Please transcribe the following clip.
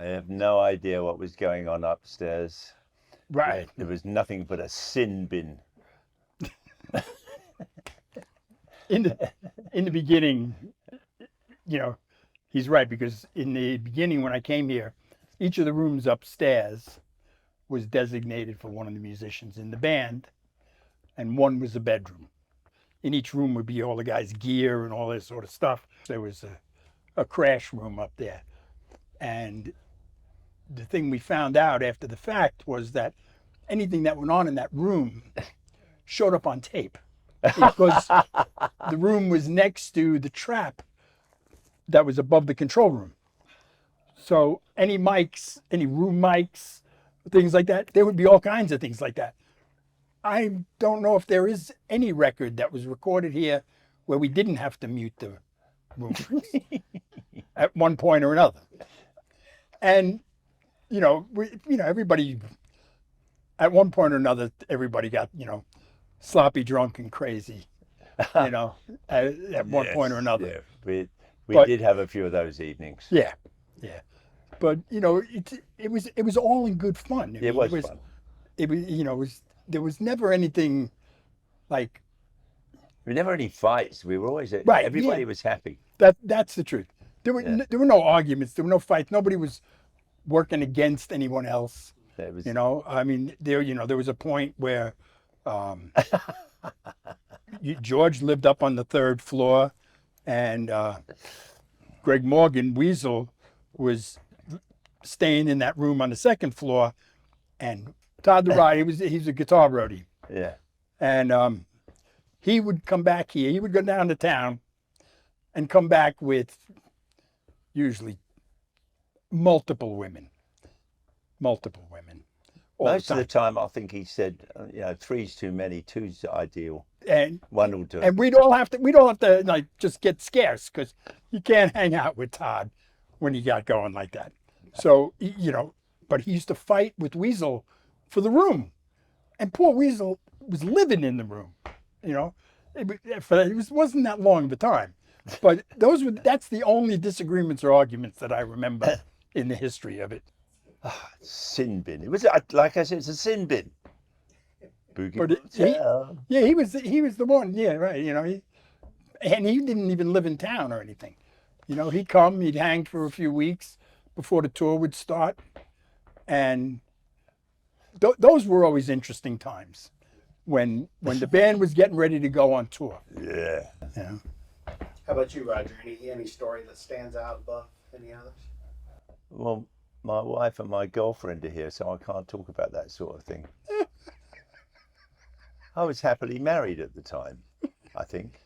I have no idea what was going on upstairs. Right. There was nothing but a sin bin. In the beginning, he's right, because in the beginning when I came here, each of the rooms upstairs was designated for one of the musicians in the band, and one was a bedroom. In each room would be all the guys' gear and all this sort of stuff. There was a crash room up there. And the thing we found out after the fact was that anything that went on in that room showed up on tape, because the room was next to the trap that was above the control room. So any mics, any room mics, things like that, there would be all kinds of things like that. I don't know if there is any record that was recorded here where we didn't have to mute the room at one point or another. And, everybody, at one point or another, everybody got, sloppy drunk and crazy, at one point or another. Yeah, we did have a few of those evenings. Yeah, yeah. But, it was all in good fun. It was fun. It was, there was never anything like... There were never any fights. We were always... Right, everybody was happy. That's the truth. There were no arguments. There were no fights. Nobody was working against anyone else. There was... there was a point where George lived up on the third floor, and Greg Morgan, Weasel, was staying in that room on the second floor, and Todd the Ride, he's a guitar roadie. Yeah. And he would come back here. He would go down to town and come back with usually multiple women. Most of the time, I think he said, three's too many, two's ideal. And one will do. And we'd all have to like just get scarce, because you can't hang out with Todd when you got going like that. So, but he used to fight with Weasel for the room, and poor Weasel was living in the room. It wasn't that long of a time, but that's the only disagreements or arguments that I remember in the history of it. Sin bin. It was, like I said, it's a sin bin. Boogie. But he was the one. Yeah, right. And he didn't even live in town or anything. He'd come, he'd hang for a few weeks before the tour would start, and those were always interesting times when the band was getting ready to go on tour. Yeah. Yeah. How about you, Roger? Any story that stands out above any others? Well, my wife and my girlfriend are here, so I can't talk about that sort of thing. I was happily married at the time, I think.